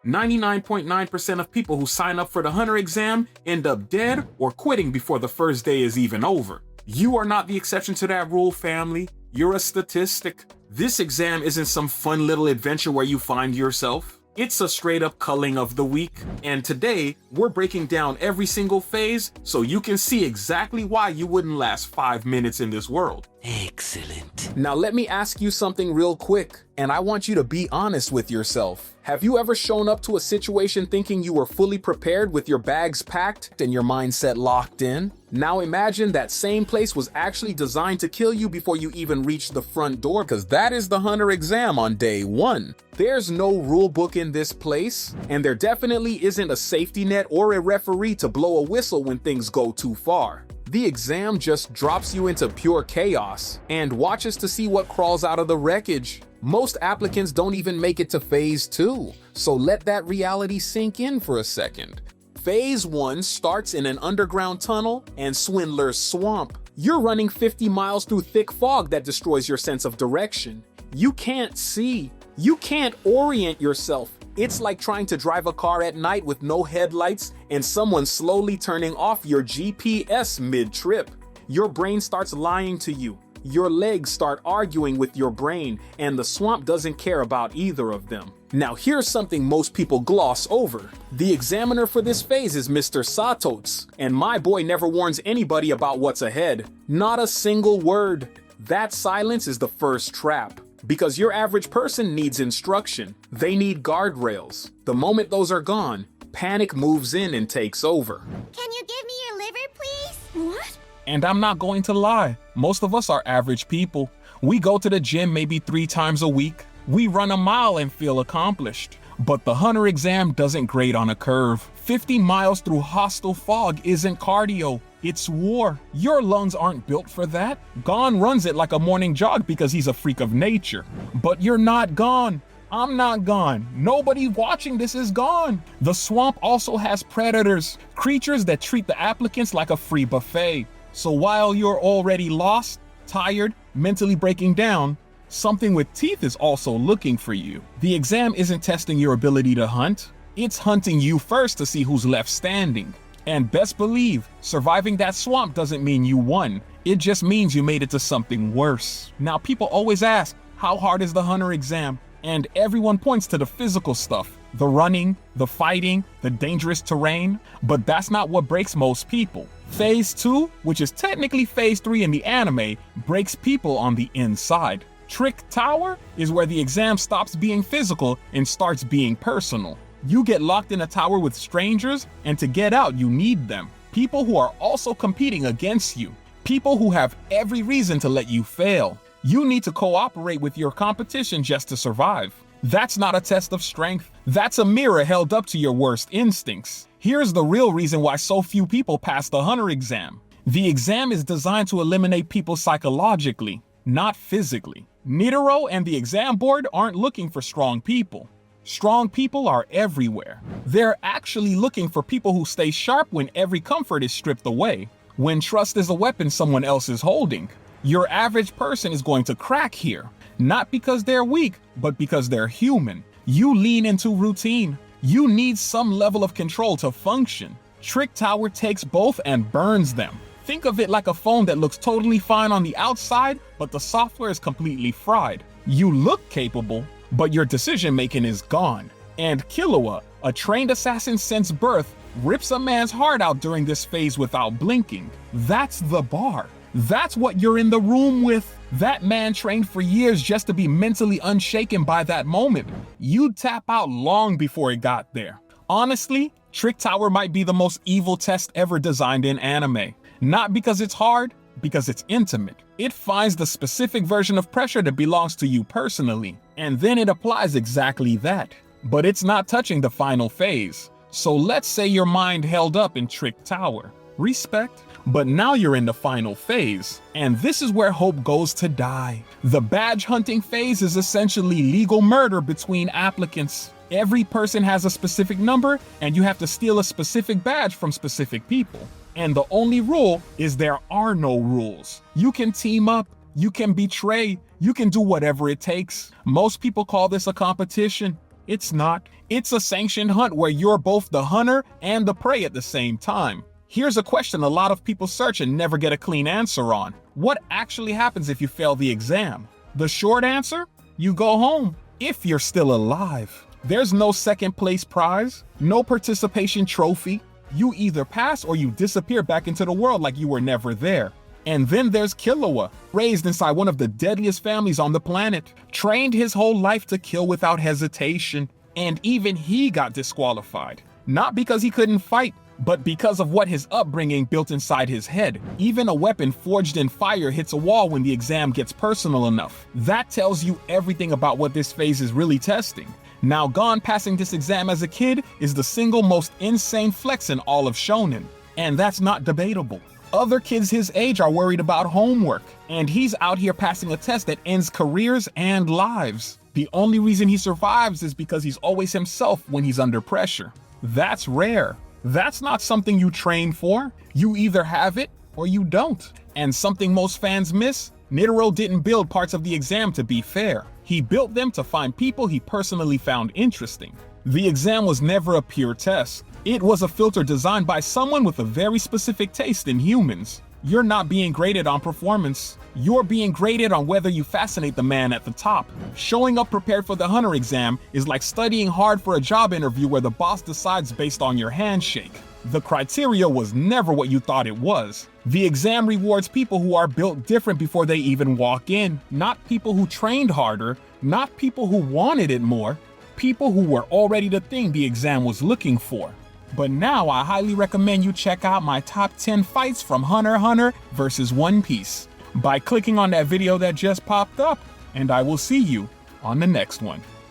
99.9% of people who sign up for the Hunter exam end up dead or quitting before the first day is even over. You are not the exception to that rule, family. You're a statistic. This exam isn't some fun little adventure where you find yourself. It's a straight up culling of the week, and today we're breaking down every single phase so you can see exactly why you wouldn't last 5 minutes in this world. Excellent. Now let me ask you something real quick, and I want you to be honest with yourself. Have you ever shown up to a situation thinking you were fully prepared with your bags packed and your mindset locked in? Now imagine that same place was actually designed to kill you before you even reached the front door, because that is the Hunter exam on day 1. There's no rule book in this place, and there definitely isn't a safety net or a referee to blow a whistle when things go too far. The exam just drops you into pure chaos and watches to see what crawls out of the wreckage. Most applicants don't even make it to phase 2, so let that reality sink in for a second. Phase 1 starts in an underground tunnel and Swindlers Swamp. You're running 50 miles through thick fog that destroys your sense of direction. You can't see. You can't orient yourself. It's like trying to drive a car at night with no headlights and someone slowly turning off your GPS mid-trip. Your brain starts lying to you. Your legs start arguing with your brain, and the swamp doesn't care about either of them. Now here's something most people gloss over. The examiner for this phase is Mr. Satotes, and my boy never warns anybody about what's ahead. Not a single word. That silence is the first trap. Because your average person needs instruction. They need guardrails. The moment those are gone, panic moves in and takes over. Can you give me your liver, please? What? And I'm not going to lie, most of us are average people. We go to the gym maybe 3 times a week. We run a mile and feel accomplished. But the Hunter exam doesn't grade on a curve. 50 miles through hostile fog isn't cardio, it's war. Your lungs aren't built for that. Gon runs it like a morning jog because he's a freak of nature. But you're not Gon. I'm not Gon. Nobody watching this is Gon. The swamp also has predators, creatures that treat the applicants like a free buffet. So while you're already lost, tired, mentally breaking down, something with teeth is also looking for you. The exam isn't testing your ability to hunt. It's hunting you first to see who's left standing. And best believe, surviving that swamp doesn't mean you won. It just means you made it to something worse. Now people always ask, how hard is the Hunter exam? And everyone points to the physical stuff, the running, the fighting, the dangerous terrain, but that's not what breaks most people. Phase 2, which is technically phase 3 in the anime, breaks people on the inside. Trick Tower is where the exam stops being physical and starts being personal. You get locked in a tower with strangers, and to get out you need them. People who are also competing against you. People who have every reason to let you fail. You need to cooperate with your competition just to survive. That's not a test of strength. That's a mirror held up to your worst instincts. Here's the real reason why so few people pass the Hunter exam. The exam is designed to eliminate people psychologically, not physically. Netero and the exam board aren't looking for strong people. Strong people are everywhere. They're actually looking for people who stay sharp when every comfort is stripped away. When trust is a weapon someone else is holding. Your average person is going to crack here. Not because they're weak, but because they're human. You lean into routine. You need some level of control to function. Trick Tower takes both and burns them. Think of it like a phone that looks totally fine on the outside, but the software is completely fried. You look capable, but your decision making is gone. And Killua, a trained assassin since birth, rips a man's heart out during this phase without blinking. That's the bar. That's what you're in the room with. That man trained for years just to be mentally unshaken by that moment. You'd tap out long before it got there. Honestly, Trick Tower might be the most evil test ever designed in anime. Not because it's hard, because it's intimate. It finds the specific version of pressure that belongs to you personally, and then it applies exactly that. But it's not touching the final phase. So let's say your mind held up in Trick Tower. Respect. But now you're in the final phase, and this is where hope goes to die. The badge hunting phase is essentially legal murder between applicants. Every person has a specific number, and you have to steal a specific badge from specific people. And the only rule is there are no rules. You can team up, you can betray, you can do whatever it takes. Most people call this a competition. It's not. It's a sanctioned hunt where you're both the hunter and the prey at the same time. Here's a question a lot of people search and never get a clean answer on. What actually happens if you fail the exam? The short answer? You go home, if you're still alive. There's no second place prize, no participation trophy. You either pass or you disappear back into the world like you were never there. And then there's Killua, raised inside one of the deadliest families on the planet, trained his whole life to kill without hesitation, and even he got disqualified. Not because he couldn't fight, but because of what his upbringing built inside his head. Even a weapon forged in fire hits a wall when the exam gets personal enough. That tells you everything about what this phase is really testing. Now, Gon passing this exam as a kid is the single most insane flex in all of shonen, and that's not debatable. Other kids his age are worried about homework, and he's out here passing a test that ends careers and lives. The only reason he survives is because he's always himself when he's under pressure. That's rare. That's not something you train for. You either have it or you don't. And something most fans miss, Netero didn't build parts of the exam to be fair. He built them to find people he personally found interesting. The exam was never a pure test. It was a filter designed by someone with a very specific taste in humans. You're not being graded on performance. You're being graded on whether you fascinate the man at the top. Showing up prepared for the hunter exam is like studying hard for a job interview where the boss decides based on your handshake. The criteria was never what you thought it was. The exam rewards people who are built different before they even walk in, not people who trained harder, not people who wanted it more, people who were already the thing the exam was looking for. But now I highly recommend you check out my top 10 fights from Hunter x Hunter versus One Piece by clicking on that video that just popped up, and I will see you on the next one.